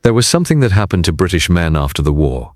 There was something that happened to British men after the war.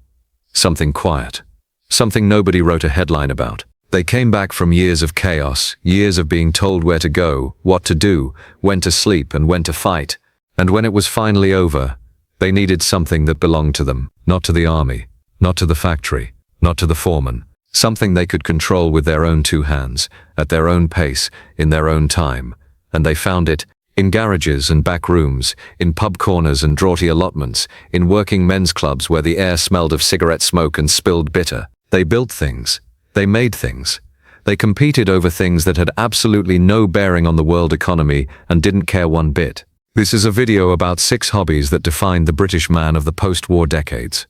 Something quiet. Something nobody wrote a headline about. They came back from years of chaos, years of being told where to go, what to do, when to sleep and when to fight. And when it was finally over, they needed something that belonged to them, not to the army, not to the factory, not to the foreman. Something they could control with their own two hands, at their own pace, in their own time. And they found it in garages and back rooms, in pub corners and draughty allotments, in working men's clubs where the air smelled of cigarette smoke and spilled bitter. They built things. They made things. They competed over things that had absolutely no bearing on the world economy and didn't care one bit. This is a video about 6 hobbies that defined the British man of the post-war decades.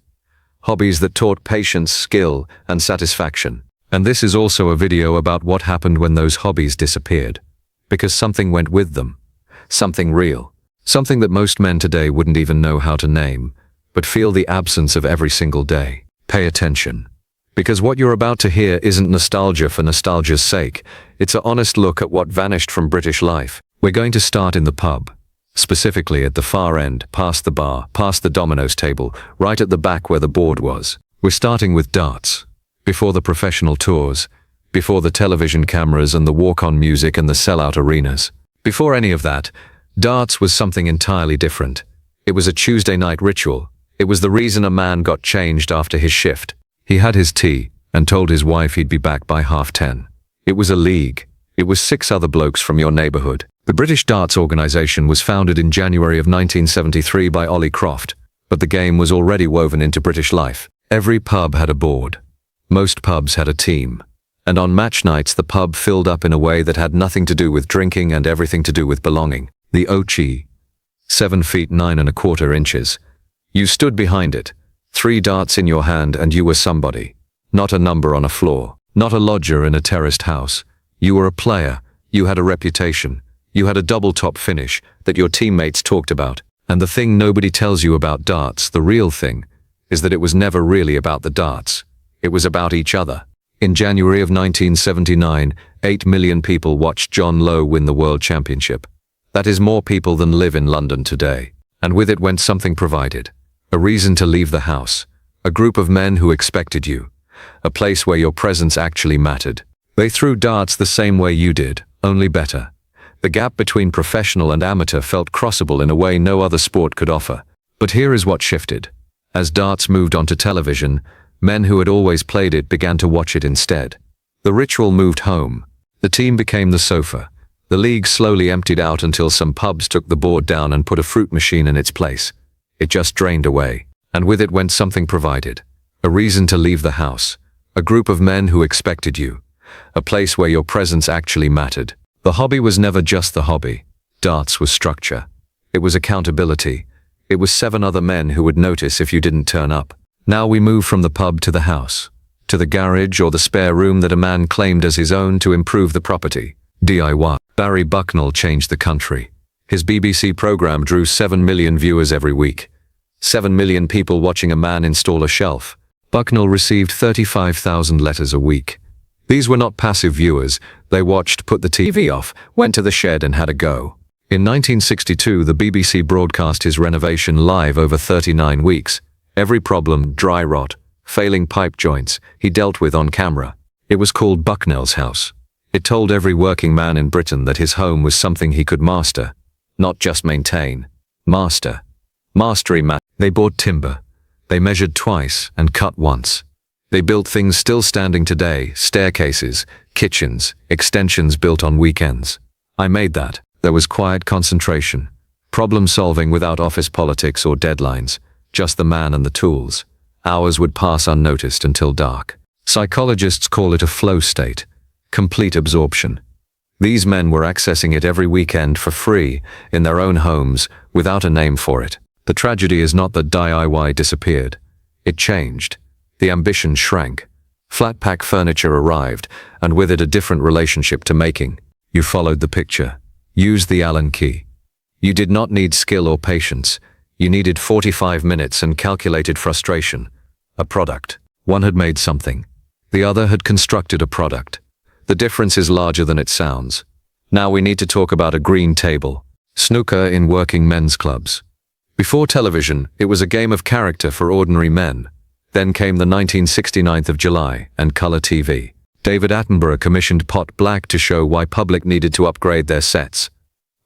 Hobbies that taught patience, skill, and satisfaction. And this is also a video about what happened when those hobbies disappeared. Because something went with them. Something real. Something that most men today wouldn't even know how to name, but feel the absence of every single day. Pay attention. Because what you're about to hear isn't nostalgia for nostalgia's sake. It's an honest look at what vanished from British life. We're going to start in the pub. Specifically at the far end, past the bar, past the dominoes table, right at the back where the board was. We're starting with darts. Before the professional tours, before the television cameras and the walk-on music and the sellout arenas. Before any of that, darts was something entirely different. It was a Tuesday night ritual. It was the reason a man got changed after his shift. He had his tea and told his wife he'd be back by 10:30. It was a league. It was 6 other blokes from your neighborhood. The British Darts Organization was founded in January of 1973 by Ollie Croft, but the game was already woven into British life. Every pub had a board. Most pubs had a team. And on match nights the pub filled up in a way that had nothing to do with drinking and everything to do with belonging. The Ochi, 7 feet 9¼ inches. You stood behind it, 3 darts in your hand and you were somebody. Not a number on a floor, not a lodger in a terraced house. You were a player, you had a reputation, you had a double top finish that your teammates talked about. And the thing nobody tells you about darts, the real thing, is that it was never really about the darts. It was about each other. In January of 1979, 8 million people watched John Lowe win the World Championship. That is more people than live in London today. And with it went something provided. A reason to leave the house. A group of men who expected you. A place where your presence actually mattered. They threw darts the same way you did, only better. The gap between professional and amateur felt crossable in a way no other sport could offer. But here is what shifted. As darts moved onto television, men who had always played it began to watch it instead. The ritual moved home. The team became the sofa. The league slowly emptied out until some pubs took the board down and put a fruit machine in its place. It just drained away. And with it went something provided. A reason to leave the house. A group of men who expected you. A place where your presence actually mattered. The hobby was never just the hobby. Darts was structure. It was accountability. It was 7 other men who would notice if you didn't turn up. Now we move from the pub to the house, to the garage or the spare room that a man claimed as his own to improve the property. DIY. Barry Bucknell changed the country. His BBC program drew 7 million viewers every week. 7 million people watching a man install a shelf. Bucknell received 35,000 letters a week. These were not passive viewers. They watched, put the TV off, went to the shed and had a go. In 1962, the BBC broadcast his renovation live over 39 weeks. Every problem, dry rot, failing pipe joints, he dealt with on camera. It was called Bucknell's house. It told every working man in Britain that his home was something he could master. Not just maintain. Master. Mastery. They bought timber. They measured twice and cut once. They built things still standing today, staircases, kitchens, extensions built on weekends. I made that. There was quiet concentration. Problem solving without office politics or deadlines. Just the man and the tools. Hours would pass unnoticed until dark. Psychologists call it a flow state. Complete absorption. These men were accessing it every weekend for free, in their own homes, without a name for it. The tragedy is not that DIY disappeared. It changed. The ambition shrank. Flat-pack furniture arrived, and with it a different relationship to making. You followed the picture. Used the Allen key. You did not need skill or patience. You needed 45 minutes and calculated frustration. A product. One had made something. The other had constructed a product. The difference is larger than it sounds. Now we need to talk about a green table. Snooker in working men's clubs. Before television, it was a game of character for ordinary men. Then came the 1969th of July and color TV. David Attenborough commissioned Pot Black to show why public needed to upgrade their sets.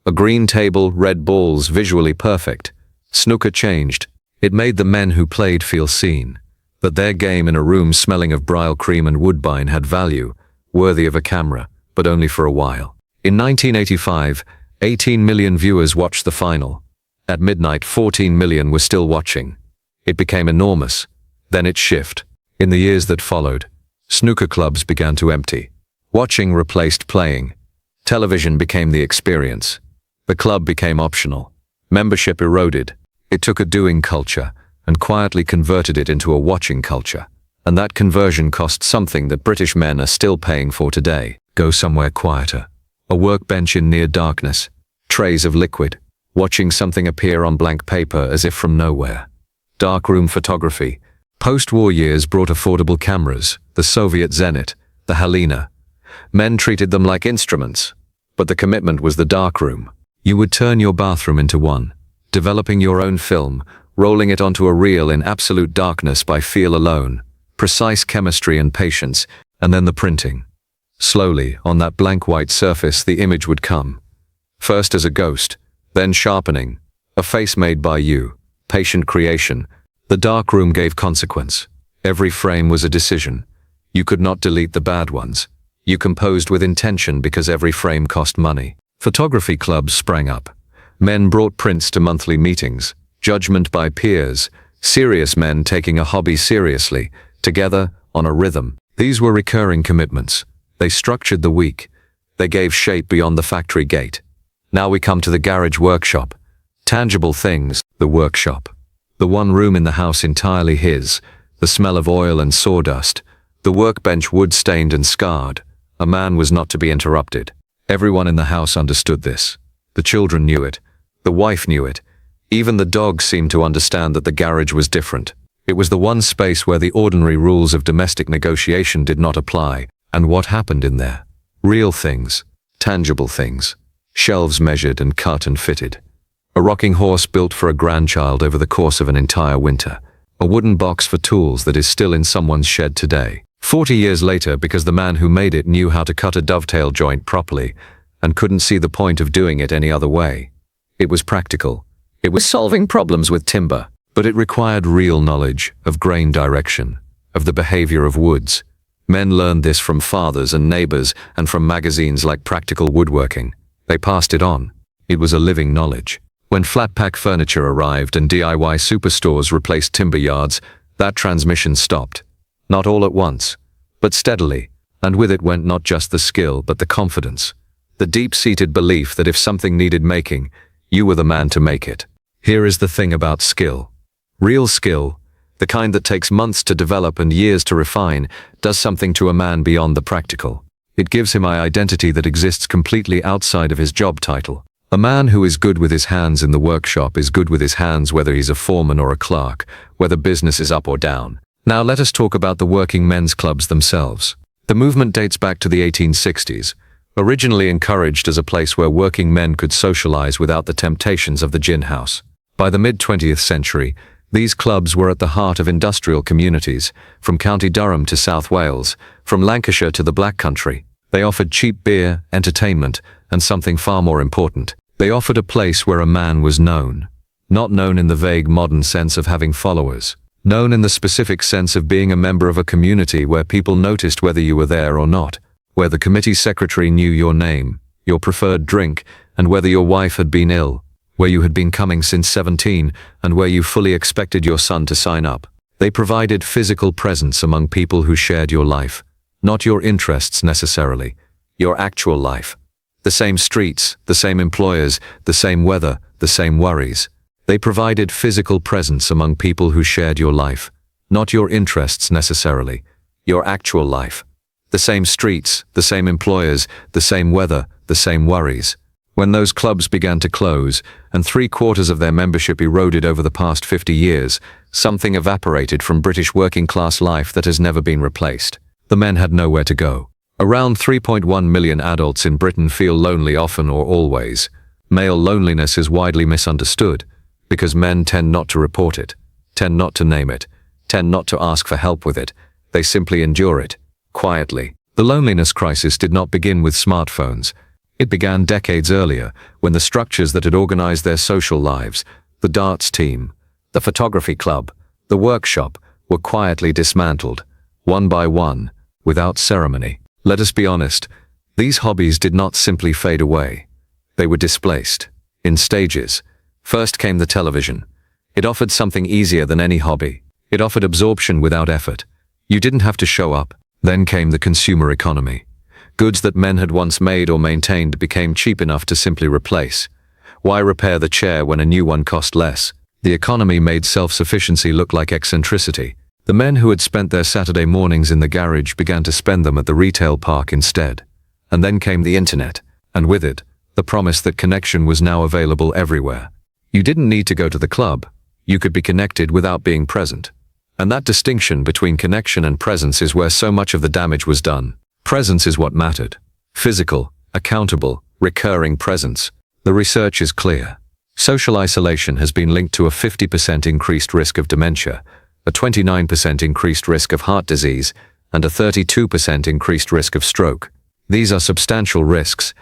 A green table, red balls, visually perfect. Snooker changed. It made the men who played feel seen. That their game in a room smelling of Brial cream and woodbine had value, worthy of a camera, but only for a while. In 1985, 18 million viewers watched the final. At midnight, 14 million were still watching. It became enormous. Then it shifted. In the years that followed, snooker clubs began to empty. Watching replaced playing. Television became the experience. The club became optional. Membership eroded. It took a doing culture and quietly converted it into a watching culture. And that conversion cost something that British men are still paying for today. Go somewhere quieter. A workbench in near darkness. Trays of liquid. Watching something appear on blank paper as if from nowhere. Darkroom photography. Post-war years brought affordable cameras, the Soviet Zenit, the Helena. Men treated them like instruments, but the commitment was the darkroom. You would turn your bathroom into one, developing your own film, rolling it onto a reel in absolute darkness by feel alone, precise chemistry and patience, and then the printing. Slowly, on that blank white surface, the image would come. First as a ghost, then sharpening, a face made by you, patient creation. The darkroom gave consequence. Every frame was a decision. You could not delete the bad ones. You composed with intention because every frame cost money. Photography clubs sprang up. Men brought prints to monthly meetings, judgment by peers, serious men taking a hobby seriously, together, on a rhythm. These were recurring commitments. They structured the week. They gave shape beyond the factory gate. Now we come to the garage workshop. Tangible things, the workshop. The one room in the house entirely his, the smell of oil and sawdust, the workbench wood-stained and scarred. A man was not to be interrupted. Everyone in the house understood this. The children knew it. The wife knew it. Even the dog seemed to understand that the garage was different. It was the one space where the ordinary rules of domestic negotiation did not apply. And what happened in there? Real things. Tangible things. Shelves measured and cut and fitted. A rocking horse built for a grandchild over the course of an entire winter. A wooden box for tools that is still in someone's shed today. 40 years later, because the man who made it knew how to cut a dovetail joint properly and couldn't see the point of doing it any other way. It was practical. It was solving problems with timber, but it required real knowledge of grain direction, of the behavior of woods. Men learned this from fathers and neighbors and from magazines like Practical Woodworking. They passed it on. It was a living knowledge. When flat-pack furniture arrived and DIY superstores replaced timber yards, that transmission stopped. Not all at once, but steadily, and with it went not just the skill but the confidence. The deep-seated belief that if something needed making, you were the man to make it. Here is the thing about skill. Real skill, the kind that takes months to develop and years to refine, does something to a man beyond the practical. It gives him an identity that exists completely outside of his job title. A man who is good with his hands in the workshop is good with his hands whether he's a foreman or a clerk, whether business is up or down. Now let us talk about the working men's clubs themselves. The movement dates back to the 1860s, originally encouraged as a place where working men could socialize without the temptations of the gin house. By the mid-20th century, these clubs were at the heart of industrial communities, from County Durham to South Wales, from Lancashire to the Black Country. They offered cheap beer, entertainment, and something far more important. They offered a place where a man was known. Not known in the vague modern sense of having followers. Known in the specific sense of being a member of a community where people noticed whether you were there or not. Where the committee secretary knew your name, your preferred drink, and whether your wife had been ill. Where you had been coming since 17, and where you fully expected your son to sign up. They provided physical presence among people who shared your life. Not your interests necessarily. Your actual life. The same streets, the same employers, the same weather, the same worries. They provided physical presence among people who shared your life. Not your interests necessarily. Your actual life. The same streets, the same employers, the same weather, the same worries. When those clubs began to close, and 3/4 of their membership eroded over the past 50 years, something evaporated from British working-class life that has never been replaced. The men had nowhere to go. Around 3.1 million adults in Britain feel lonely often or always. Male loneliness is widely misunderstood. Because men tend not to report it, tend not to name it, tend not to ask for help with it. They simply endure it, quietly. The loneliness crisis did not begin with smartphones. It began decades earlier, when the structures that had organized their social lives, the darts team, the photography club, the workshop, were quietly dismantled, one by one, without ceremony. Let us be honest, these hobbies did not simply fade away. They were displaced, in stages. First came the television. It offered something easier than any hobby. It offered absorption without effort. You didn't have to show up. Then came the consumer economy. Goods that men had once made or maintained became cheap enough to simply replace. Why repair the chair when a new one cost less? The economy made self-sufficiency look like eccentricity. The men who had spent their Saturday mornings in the garage began to spend them at the retail park instead. And then came the internet, and with it, the promise that connection was now available everywhere. You didn't need to go to the club. You could be connected without being present. And that distinction between connection and presence is where so much of the damage was done. Presence is what mattered. Physical, accountable, recurring presence. The research is clear. Social isolation has been linked to a 50% increased risk of dementia, a 29% increased risk of heart disease, and a 32% increased risk of stroke. These are substantial risks,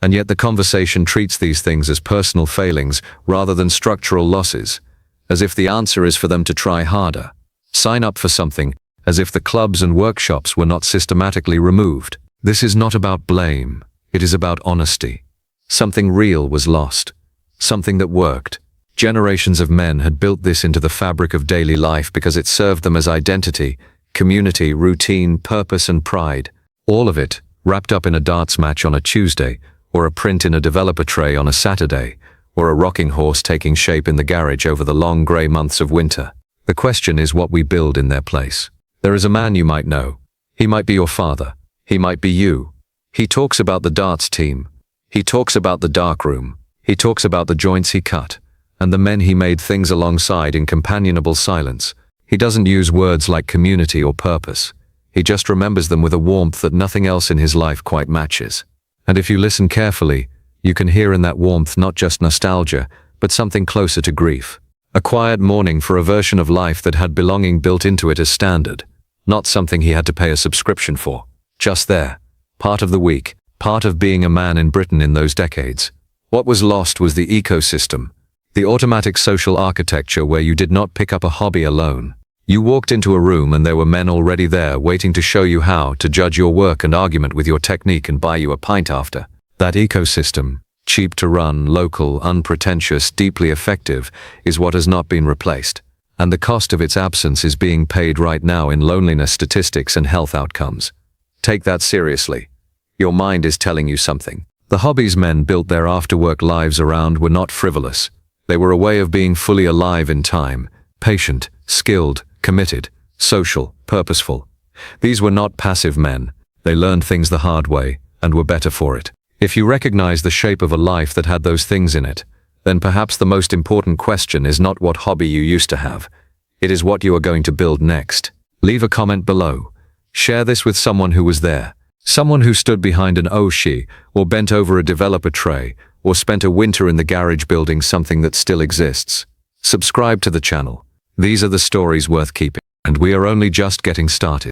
and yet the conversation treats these things as personal failings rather than structural losses, as if the answer is for them to try harder. Sign up for something, as if the clubs and workshops were not systematically removed. This is not about blame, it is about honesty. Something real was lost. Something that worked. Generations of men had built this into the fabric of daily life because it served them as identity, community, routine, purpose, and pride. All of it, wrapped up in a darts match on a Tuesday, or a print in a developer tray on a Saturday, or a rocking horse taking shape in the garage over the long grey months of winter. The question is what we build in their place. There is a man you might know. He might be your father. He might be you. He talks about the darts team. He talks about the dark room. He talks about the joints he cut, and the men he made things alongside in companionable silence. He doesn't use words like community or purpose. He just remembers them with a warmth that nothing else in his life quite matches. And if you listen carefully, you can hear in that warmth not just nostalgia, but something closer to grief. A quiet mourning for a version of life that had belonging built into it as standard, not something he had to pay a subscription for. Just there, part of the week, part of being a man in Britain in those decades. What was lost was the ecosystem, the automatic social architecture where you did not pick up a hobby alone. You walked into a room and there were men already there waiting to show you how, to judge your work and argument with your technique and buy you a pint after. That ecosystem, cheap to run, local, unpretentious, deeply effective, is what has not been replaced. And the cost of its absence is being paid right now in loneliness statistics and health outcomes. Take that seriously. Your mind is telling you something. The hobbies men built their after-work lives around were not frivolous. They were a way of being fully alive in time, patient, skilled, committed, social, purposeful. These were not passive men. They learned things the hard way, and were better for it. If you recognize the shape of a life that had those things in it, then perhaps the most important question is not what hobby you used to have. It is what you are going to build next. Leave a comment below. Share this with someone who was there. Someone who stood behind an Oshi, or bent over a developer tray, or spent a winter in the garage building something that still exists. Subscribe to the channel. These are the stories worth keeping, and we are only just getting started.